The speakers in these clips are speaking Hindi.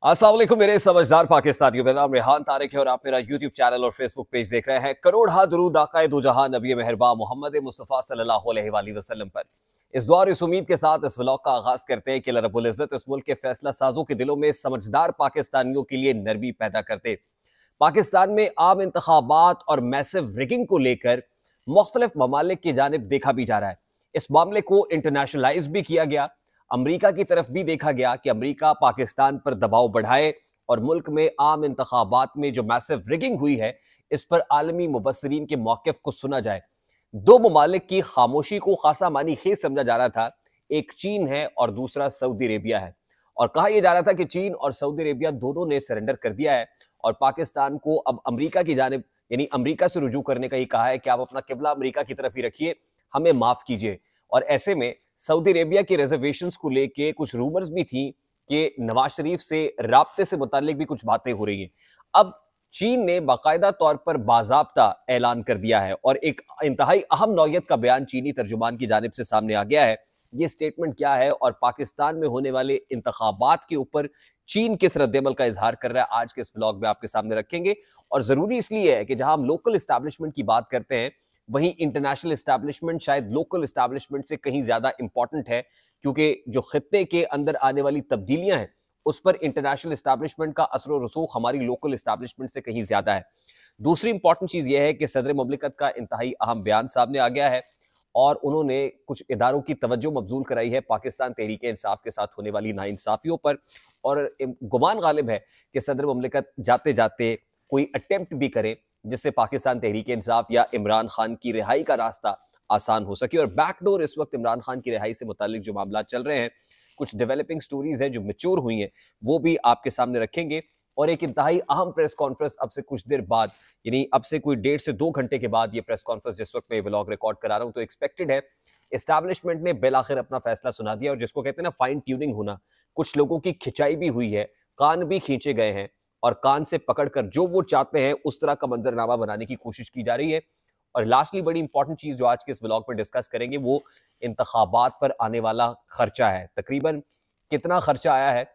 अस्सलाम वालेकुम मेरे समझदार पाकिस्तानियों। मेरा नाम रेहान तारिक है और आप मेरा यूट्यूब चैनल और फेसबुक पेज देख रहे हैं। करोड़ हा दुरूद आक़ाए दो जहां नबी मेहरबान मोहम्मद मुस्तफ़ा सल्लल्लाहु अलैहि वसल्लम पर। इस दुआ और इस उम्मीद के साथ इस व्लॉग का आगाज करते हैं कि अल्लाह रब्बुल इज़्ज़त इस मुल्क के फैसला साजों के दिलों में समझदार पाकिस्तानियों के लिए नरमी पैदा करते। पाकिस्तान में आम इंतखाबात और मैसिव रिगिंग को लेकर मुख्तलिफ ममालिक की जानिब देखा भी जा रहा है। इस मामले को इंटरनेशनलाइज भी किया गया। अमरीका की तरफ भी देखा गया कि अमरीका पाकिस्तान पर दबाव बढ़ाए और मुल्क में आम इंतखाबात में जो मैसिव रिगिंग हुई है इस पर आलमी मुबस्सिरीन के मौक़िफ़ को सुना जाए। दो ममालिक की खामोशी को खासा मानी खेज समझा जा रहा था। एक चीन है और दूसरा सऊदी अरेबिया है, और कहा यह जा रहा था कि चीन और सऊदी अरेबिया दोनों ने सरेंडर कर दिया है और पाकिस्तान को अब अमरीका की जानिब यानी अमरीका से रुजू करने का ही कहा है कि आप अपना किबला अमरीका की तरफ ही रखिए, हमें माफ कीजिए। और ऐसे में सऊदी अरेबिया की रिजर्वेशंस को लेके कुछ रूमर्स भी थी कि नवाज शरीफ से राब्ते से मुतालिक भी कुछ बातें हो रही हैं। अब चीन ने बाकायदा तौर पर बाज़ाब्ता ऐलान कर दिया है और एक इंतहाई अहम नौयत का बयान चीनी तर्जुमान की जानिब से सामने आ गया है। ये स्टेटमेंट क्या है और पाकिस्तान में होने वाले इंतखाबात के ऊपर चीन किस रद्देमल का इजहार कर रहा है, आज के इस व्लॉग में आपके सामने रखेंगे। और जरूरी इसलिए है कि जहां हम लोकल इस्टेब्लिशमेंट की बात करते हैं वहीं इंटरनेशनल इस्टेब्लिशमेंट शायद लोकल इस्टेब्लिशमेंट से कहीं ज्यादा इंपॉर्टेंट है, क्योंकि जो खित्ते के अंदर आने वाली तब्दीलियां हैं उस पर इंटरनेशनल इस्टेब्लिशमेंट का असर रसूख हमारी लोकल इस्टेब्लिशमेंट से कहीं ज्यादा है। दूसरी इंपॉर्टेंट चीज यह है कि सदर मुमलिकत का इंतहाई अहम बयान सामने आ गया है और उन्होंने कुछ इदारों की तवज्जो मबजूल कराई है पाकिस्तान तहरीक इंसाफ के साथ होने वाली नाइंसाफियों पर। और गुमान गालिब है कि सदर मुमलिकत जाते जाते कोई अटेम्प्ट भी करे जिससे पाकिस्तान तहरीक इंसाफ या इमरान खान की रिहाई का रास्ता आसान हो सके। और बैकडोर इस वक्त इमरान खान की रिहाई से मुतालिक जो मामला चल रहे हैं, कुछ डेवलपिंग स्टोरीज हैं जो मैच्योर हुई हैं, वो भी आपके सामने रखेंगे। और एक इंतहाई अहम प्रेस कॉन्फ्रेंस अब से कुछ देर बाद, यानी अब से कोई 1.5 से 2 घंटे के बाद ये प्रेस कॉन्फ्रेंस जिस वक्त मैं व्लॉग रिकॉर्ड करा रहा हूं, तो एक्सपेक्टेड है। एस्टैब्लिशमेंट ने बिलाखिर अपना फैसला सुना दिया और जिसको कहते हैं ना फाइन ट्यूनिंग होना, कुछ लोगों की खिंचाई भी हुई है, कान भी खींचे गए हैं और कान से पकड़कर जो वो चाहते हैं उस तरह का मंजरनामा बनाने की कोशिश की जा रही है। और लास्टली बड़ी इंपॉर्टेंट चीज जो आज के इस व्लॉग में डिस्कस करेंगे वो इंतखाबात पर आने वाला खर्चा है। तकरीबन कितना खर्चा आया है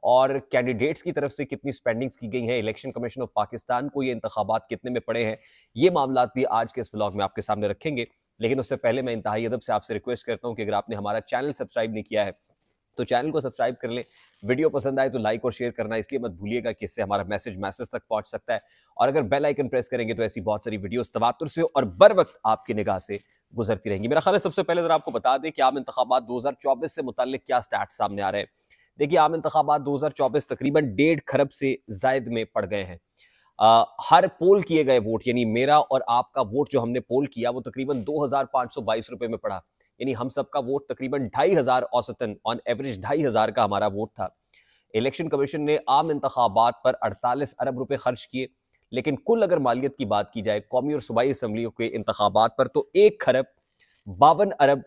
और कैंडिडेट्स की तरफ से कितनी स्पेंडिंग्स की गई हैं, इलेक्शन कमीशन ऑफ पाकिस्तान को ये इंतखाबात कितने में पड़े हैं, ये मामला भी आज के इस व्लॉग में आपके सामने रखेंगे। लेकिन उससे पहले मैं इंतहाई अदब से आपसे रिक्वेस्ट करता हूं कि अगर आपने हमारा चैनल सब्सक्राइब नहीं किया है तो चैनल को सब्सक्राइब कर लें। वीडियो पसंद आए तो लाइक और शेयर करना इसलिए मत भूलिएगा कि इससे हमारा मैसेज तक पहुंच सकता है। और अगर बेल आइकन प्रेस करेंगे तो ऐसी बहुत सारी वीडियोस तवातुर से और बर वक्त आपकी निगाह से गुजरती रहेंगी। मेरा ख्याल है सबसे पहले जरा आपको बता दें कि आम इंतखाबात 2024 से मुताल्लिक क्या स्टैट्स सामने आ रहे हैं। देखिए, आम इंतखाबात 2024 तकरीबन 1.5 खरब से जायद में पड़ गए हैं। हर पोल किए गए वोट, यानी मेरा और आपका वोट जो हमने पोल किया वो तकरीबन 2522 रुपए में पड़ा, यानी हम सबका वोट तकरीबन 2500 औसतन ऑन एवरेज 2500 का हमारा वोट था। इलेक्शन कमीशन ने आम इंतखाबात पर 48 अरब रुपए खर्च किए, लेकिन कुल अगर मालियत की बात की जाए कौमी और सूबाई असम्बलियों के इंतखाबात पर तो 1 खरब 52 अरब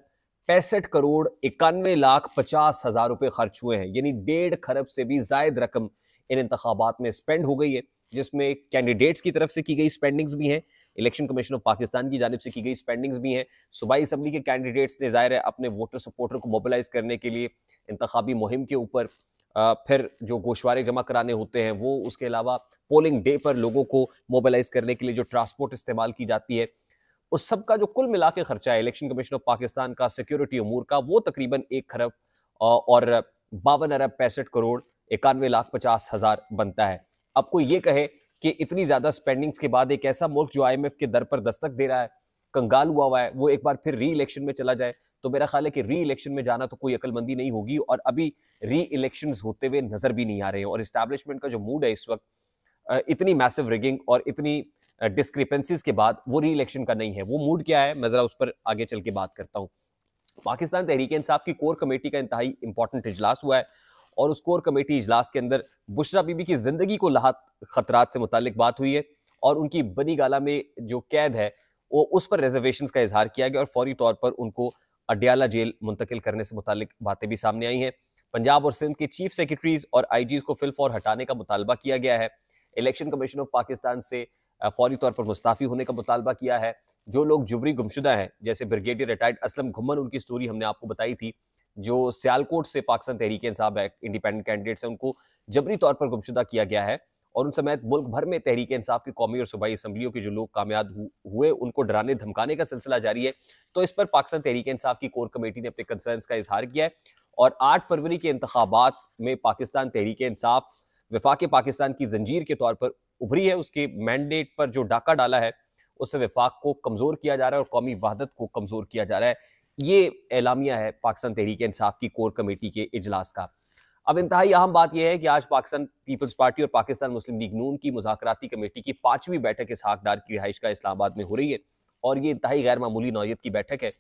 65 करोड़ 91 लाख 50 हजार रुपए खर्च हुए हैं, यानी 1.5 खरब से भी जायद रकम इन इंतखाबात में स्पेंड हो गई है, जिसमें कैंडिडेट्स की तरफ से की गई स्पेंडिंग्स भी हैं, इलेक्शन कमीशन ऑफ पाकिस्तान की जानिब से की गई स्पेंडिंग्स भी हैं। सूबाई असम्बली के कैंडिडेट्स ने ज़ाहिर है अपने वोटर सपोर्टर को मोबिलाइज करने के लिए इंतखाबी मुहिम के ऊपर फिर जो गोशवारे जमा कराने होते हैं वो, उसके अलावा पोलिंग डे पर लोगों को मोबिलाइज करने के लिए जो ट्रांसपोर्ट इस्तेमाल की जाती है, उस सब का जो कुल मिला के खर्चा है इलेक्शन कमीशन ऑफ पाकिस्तान का सिक्योरिटी उमूर का, वो तकरीबन 1 खरब और 52 अरब 65 करोड़ 91 लाख 50 हजार बनता है। अब कोई ये कहे कि इतनी ज्यादा स्पेंडिंग्स के बाद एक ऐसा मुल्क जो IMF के दर पर दस्तक दे रहा है, कंगाल हुआ है, वो एक बार फिर री इलेक्शन में चला जाए, तो मेरा ख्याल है कि री इलेक्शन में जाना तो कोई अकलमंदी नहीं होगी और अभी री इलेक्शंस होते हुए नजर भी नहीं आ रहे हैं। और इस्टेब्लिशमेंट का जो मूड है इस वक्त इतनी मैसिव रिगिंग और इतनी डिस्क्रिपेंसीज के बाद वो री इलेक्शन का नहीं है। वो मूड क्या है, मैं जरा उस पर आगे चल के बात करता हूँ। पाकिस्तान तहरीक इंसाफ की कोर कमेटी का इंतहाई इंपॉर्टेंट इजलास हुआ है और उस कोर कमेटी इजलास के अंदर बुशरा बीबी की जिंदगी को लाहक खतरात से मुतालिक बात हुई है और उनकी बनी गाला में जो कैद है वो उस पर रिजर्वेशंस का इजहार किया गया और फौरी तौर पर उनको अडियाला जेल मुंतकिल करने से मुतालिक बातें भी सामने आई हैं। पंजाब और सिंध के चीफ सेक्रेटरीज और IGs को फिलफौर हटाने का मुतालबा किया गया है। इलेक्शन कमीशन ऑफ पाकिस्तान से फौरी तौर पर मुस्ताफी होने का मुतालबा किया है। जो लोग जुबरी गुमशुदा हैं, जैसे ब्रिगेडियर रिटायर्ड असलम घुम्मन, उनकी स्टोरी हमने आपको बताई थी जो सियालकोट से पाकिस्तान तहरीक इंसाफ इंडिपेंडेंट कैंडिडेट्स हैं उनको जबरी तौर पर गुमशुदा किया गया है, और उन समेत मुल्क भर में तहरीक इंसाफ की कौमी और सूबाई असम्बलियों के जो लोग कामयाब हुए उनको डराने धमकाने का सिलसिला जारी है। तो इस पर पाकिस्तान तहरीक इंसाफ की कोर कमेटी ने अपने कंसर्न्स का इजहार किया है, और 8 फरवरी के इंतखाबात में पाकिस्तान तहरीक इंसाफ वफाक पाकिस्तान की जंजीर के तौर पर उभरी है। उसके मैंडेट पर जो डाका डाला है उससे वफाक को कमजोर किया जा रहा है और कौमी वहदत को कमजोर किया जा रहा है। ये एलामिया है पाकिस्तान तहरीक इंसाफ की कोर कमेटी के इजलास का। अब इंतहाई अहम बात यह है कि आज पाकिस्तान पीपल्स पार्टी और पाकिस्तान मुस्लिम लीग नून की मुज़ाकराती कमेटी की 5वीं बैठक इसहाक डार की रिहाइश का इस्लामाबाद में हो रही है, और ये इंतहाई गैर मामूली नौयत की बैठक है,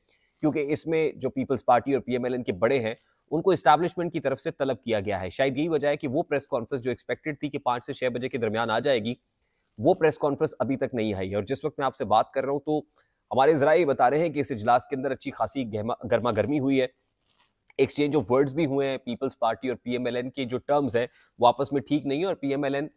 क्योंकि इसमें जो पीपल्स पार्टी और PMLN के बड़े हैं उनको इस्टेब्लिशमेंट की तरफ से तलब किया गया है। शायद यही वजह है कि वो प्रेस कॉन्फ्रेंस जो एक्सपेक्टेड थी कि 5 से 6 बजे के दरमियान आ जाएगी, वो प्रेस कॉन्फ्रेंस अभी तक नहीं आई है। और जिस वक्त मैं आपसे बात कर रहा हूँ तो हमारे ज़राए बता रहे हैं कि इस इजलास के अंदर अच्छी खासी गर्मा गर्मी हुई है, एक्सचेंज ऑफ वर्ड्स भी हुए हैं। पीपल्स पार्टी और PMLN के जो टर्म्स हैं वो आपस में ठीक नहीं है, और PMLN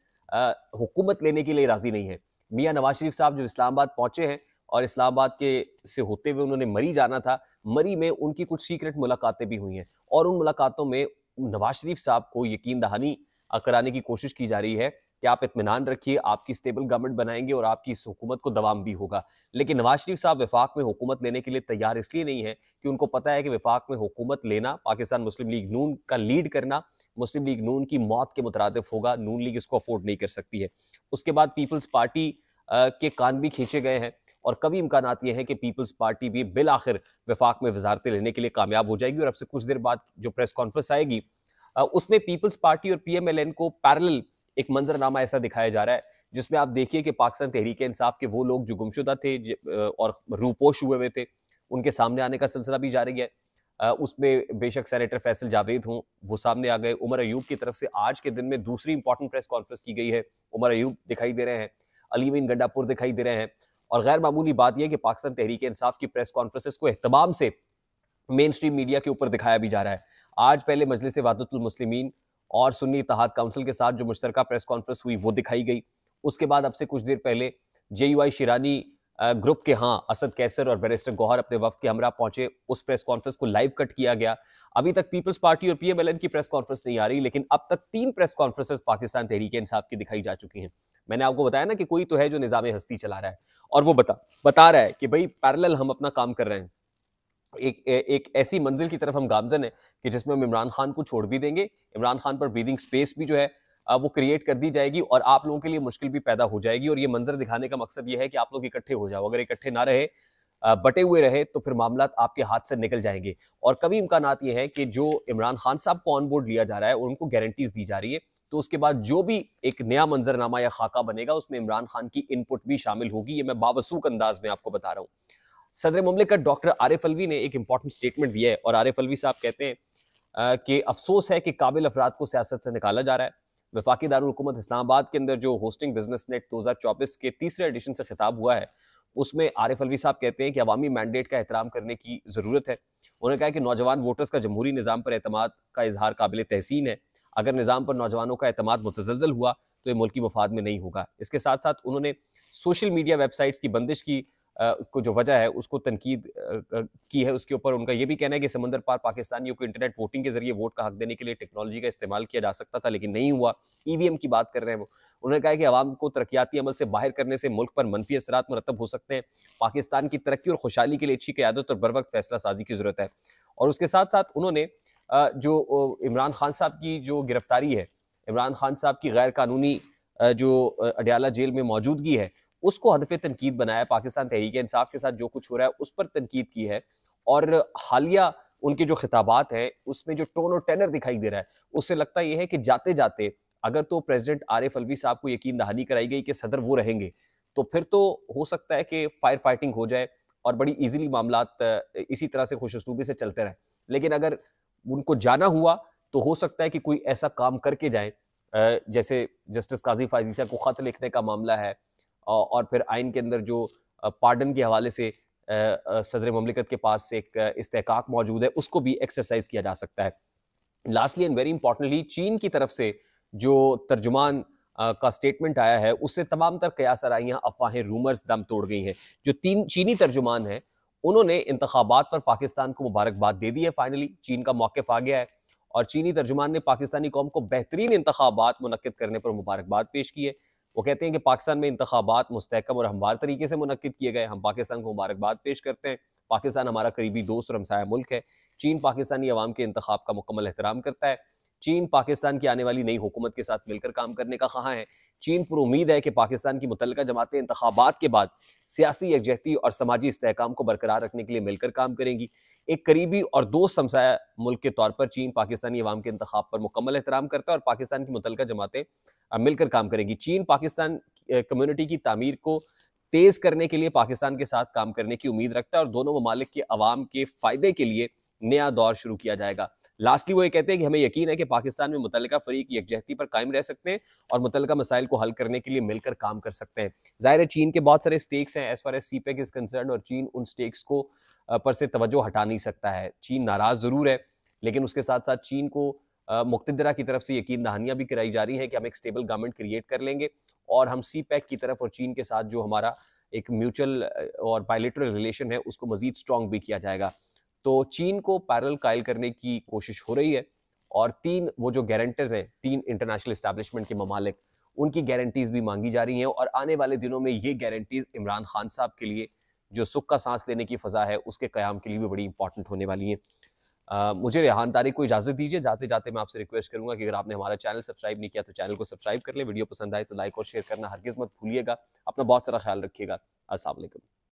हुकूमत लेने के लिए राजी नहीं है। मियां नवाज शरीफ साहब जो इस्लामाबाद पहुंचे हैं और इस्लामाबाद के से होते हुए उन्होंने मरी जाना था, मरी में उनकी कुछ सीक्रेट मुलाकातें भी हुई हैं, और उन मुलाकातों में नवाज शरीफ साहब को यकीन दहानी कराने की कोशिश की जा रही है कि आप इत्मीनान रखिए, आपकी स्टेबल गवर्नमेंट बनाएंगे और आपकी इस हुकूमत को दवाम भी होगा। लेकिन नवाज शरीफ साहब वफाक में हुकूमत लेने के लिए तैयार इसलिए नहीं है कि उनको पता है कि वफाक में हुकूमत लेना, पाकिस्तान मुस्लिम लीग नून का लीड करना मुस्लिम लीग नून की मौत के मुतरादिफ होगा। नून लीग इसको अफोर्ड नहीं कर सकती है। उसके बाद पीपल्स पार्टी के कान भी खींचे गए हैं, और कभी इम्कानात ये है कि पीपल्स पार्टी भी बिल आखिर वफाक में वजारतें लेने के लिए कामयाब हो जाएगी। और अब से कुछ देर बाद जो प्रेस कॉन्फ्रेंस आएगी उसमें पीपल्स पार्टी और PMLN को पैरेलल एक मंजरनामा ऐसा दिखाया जा रहा है, जिसमें आप देखिए कि पाकिस्तान तहरीक इंसाफ के वो लोग जो गुमशुदा थे और रूपोश हुए थे, उनके सामने आने का सिलसिला भी जारी है। उसमें बेशक सेनेटर फैसल जावेद हों, वो सामने आ गए। उमर अयूब की तरफ से आज के दिन में दूसरी इंपॉर्टेंट प्रेस कॉन्फ्रेंस की गई है। उमर अयूब दिखाई दे रहे हैं, अलीमीन गंडापुर दिखाई दे रहे हैं। और गैर मामूली बात यह कि पाकिस्तान तहरीक इंसाफ की प्रेस कॉन्फ्रेंसेस को एहतमाम से मेन स्ट्रीम मीडिया के ऊपर दिखाया भी जा रहा है। आज पहले मजलिस वहदतुल मुस्लिमीन और सुन्नी इत्तेहाद काउंसिल के साथ जो मुश्तरका प्रेस कॉन्फ्रेंस हुई वो दिखाई गई। उसके बाद अब से कुछ देर पहले JUI शिरानी ग्रुप के असद कैसर और बैरिस्टर गौहर अपने वफ्द के हमरा पहुंचे, उस प्रेस कॉन्फ्रेंस को लाइव कट किया गया। अभी तक पीपल्स पार्टी और PMLN की प्रेस कॉन्फ्रेंस नहीं आ रही, लेकिन अब तक 3 प्रेस कॉन्फ्रेंसेस पाकिस्तान तहरीक इंसाफ की दिखाई जा चुकी हैं। मैंने आपको बताया ना कि कोई तो है जो निजाम हस्ती चला रहा है, और वो बता रहा है कि भाई पैरेलल हम अपना काम कर रहे हैं। एक ऐसी मंजिल की तरफ हम गामजन है कि जिसमें हम इमरान खान को छोड़ भी देंगे, इमरान खान पर ब्रीदिंग स्पेस भी जो है वो क्रिएट कर दी जाएगी, और आप लोगों के लिए मुश्किल भी पैदा हो जाएगी। और ये मंजर दिखाने का मकसद ये है कि आप लोग इकट्ठे हो जाओ। अगर इकट्ठे ना रहे, बटे हुए रहे, तो फिर मामला आपके हाथ से निकल जाएंगे। और कभी इम्कानात ये है कि जो इमरान खान साहब को ऑन बोर्ड लिया जा रहा है, उनको गारंटीज दी जा रही है, तो उसके बाद जो भी एक नया मंजरनामा या खाका बनेगा उसमें इमरान खान की इनपुट भी शामिल होगी। ये मैं बावसूक अंदाज में आपको बता रहा हूँ। सदर मुमलिकत डॉक्टर आरिफ अलवी ने एक इंपॉर्टेंट स्टेटमेंट दिया है, और आरिफ अलवी साहब कहते हैं कि अफसोस है कि काबिल अफराद को सियासत से निकाला जा रहा है। वफाकी दारुल हुकूमत इस्लामाबाद के अंदर जो होस्टिंग बिजनेस नेट 2024 के तीसरे एडिशन से खिताब हुआ है, उसमें आरिफ अलवी साहब कहते हैं कि अवामी मैंडेट का एहतराम करने की ज़रूरत है। उन्होंने कहा कि नौजवान वोटर्स का जमहूरी निज़ाम पर एतमाद का इजहार काबिल तहसीन है। अगर निज़ाम पर नौजवानों का एतमाद मुतज़लज़ल हुआ तो ये मुल्की मफाद में नहीं होगा। इसके साथ साथ उन्होंने सोशल मीडिया वेबसाइट्स की बंदिश की को जो वजह है उसको तनकीद की है। उसके ऊपर उनका ये भी कहना है कि समंदर पार पाकिस्तानियों को इंटरनेट वोटिंग के जरिए वोट का हक देने के लिए टेक्नोलॉजी का इस्तेमाल किया जा सकता था, लेकिन नहीं हुआ। EVM की बात कर रहे हैं वो। उन्होंने कहा कि अवाम को तरक्याती अमल से बाहर करने से मुल्क पर मनफी असरात मुरतब हो सकते हैं। पाकिस्तान की तरक्की और खुशहाली के लिए अच्छी क़यादत और बरवक्त फैसला साजी की ज़रूरत है। और उसके साथ साथ उन्होंने जो इमरान खान साहब की जो गिरफ्तारी है, इमरान खान साहब की गैर कानूनी जो अडियाला जेल में मौजूदगी है, उसको हदफ तनकीद बनाया। पाकिस्तान तहरीक इंसाफ के साथ जो कुछ हो रहा है उस पर तनकीद की है, और हालिया उनके जो खिताबात हैं उसमें जो टोन और टेनर दिखाई दे रहा है, उससे लगता यह है कि जाते जाते अगर तो प्रेसिडेंट आरिफ अलवी साहब को यकीन दहानी कराई गई कि सदर वो रहेंगे, तो फिर तो हो सकता है कि फायर फाइटिंग हो जाए और बड़ी इजीली मामलात इसी तरह से खुशउस्लूबी से चलते रहें। लेकिन अगर उनको जाना हुआ तो हो सकता है कि कोई ऐसा काम करके जाए, जैसे जस्टिस काजी फायजीसा को खत लिखने का मामला है, और फिर आइन के अंदर जो पार्डन के हवाले से सदर मुमलिकत के पास एक इस्तेहकाक मौजूद है, उसको भी एक्सरसाइज किया जा सकता है। लास्टली एंड वेरी इंपॉर्टेंटली, चीन की तरफ से जो तर्जुमान का स्टेटमेंट आया है, उससे तमाम तर कयास आराइयाँ, अफवाहें, रूमर्स दम तोड़ गई हैं। जो 3 चीनी तर्जुमान हैं उन्होंने इंतखाबात पर पाकिस्तान को मुबारकबाद दे दी है। फाइनली चीन का मौक़िफ़ आ गया है और चीनी तर्जुमान ने पाकिस्तानी कौम को बेहतरीन इंतखाबात मुनक्किद करने पर मुबारकबाद पेश की है। वो कहते हैं कि पाकिस्तान में इंतखाबात मुस्तहकम और हमवार तरीके से मुनक्किद किए गए। हम पाकिस्तान को मुबारकबाद पेश करते हैं। पाकिस्तान हमारा करीबी दोस्त और हमसाया मुल्क है। चीन पाकिस्तानी अवाम के इंतखाब का मुकम्मल एहतराम करता है। चीन पाकिस्तान की आने वाली नई हुकूमत के साथ मिलकर काम करने का ख़्वाह है। चीन पर उम्मीद है कि पाकिस्तान की मुतल्लिका जमातें इंतखाबात के बाद सियासी यकजहती और समाजी इस्तेहकाम को बरकरार रखने के लिए मिलकर काम करेंगी। एक करीबी और दोस्त हमसाया मुल्क के तौर पर चीन पाकिस्तानी अवाम के इंतखाब पर मुकम्मल एहतराम करता है और पाकिस्तान की मुतल्लिका जमातें मिलकर काम करेंगी। चीन पाकिस्तान कम्युनिटी की तामीर को तेज करने के लिए पाकिस्तान के साथ काम करने की उम्मीद रखता है और दोनों ममालिक के अवाम के फायदे के लिए नया दौर शुरू किया जाएगा। लास्टली वो ये कहते हैं कि हमें यकीन है कि पाकिस्तान में मुतल्लिका फरीक यकजहती पर कायम रह सकते हैं और मुतल्लिका मसाइल को हल करने के लिए मिलकर काम कर सकते हैं। ज़ाहिर है चीन के बहुत सारे स्टेक्स हैं as far as CPEC is concern और चीन उन स्टेक्स को पर से तवज्जो हटा नहीं सकता है। चीन नाराज़ ज़रूर है लेकिन उसके साथ साथ चीन को मुक़्तदरा की तरफ से यकीन दहानियाँ भी कराई जा रही हैं कि हम एक स्टेबल गवर्नमेंट क्रिएट कर लेंगे और हम सीपैक की तरफ और चीन के साथ जो हमारा एक म्यूचुअल और बायलैटरल रिलेशन है उसको मज़ीद स्ट्रॉन्ग भी किया जाएगा। तो चीन को पैरेलल कायल करने की कोशिश हो रही है और तीन वो जो गारंटर्स हैं, तीन इंटरनेशनल इस्टेब्लिशमेंट के ममालिक, उनकी गारंटीज़ भी मांगी जा रही हैं और आने वाले दिनों में ये गारंटीज़ इमरान खान साहब के लिए जो सुख का सांस लेने की फ़ज़ा है उसके क़याम के लिए भी बड़ी इंपॉर्टेंट होने वाली हैं। मुझे रेहान तारिक को इजाज़त दीजिए। जाते जाते मैं आपसे रिक्वेस्ट करूंगा कि अगर आपने हमारा चैनल सब्सक्राइब नहीं किया तो चैनल को सब्सक्राइब कर ले। वीडियो पसंद आए तो लाइक और शेयर करना हरगिज़ मत भूलिएगा। अपना बहुत सारा ख्याल रखिएगा। अस्सलाम वालेकुम।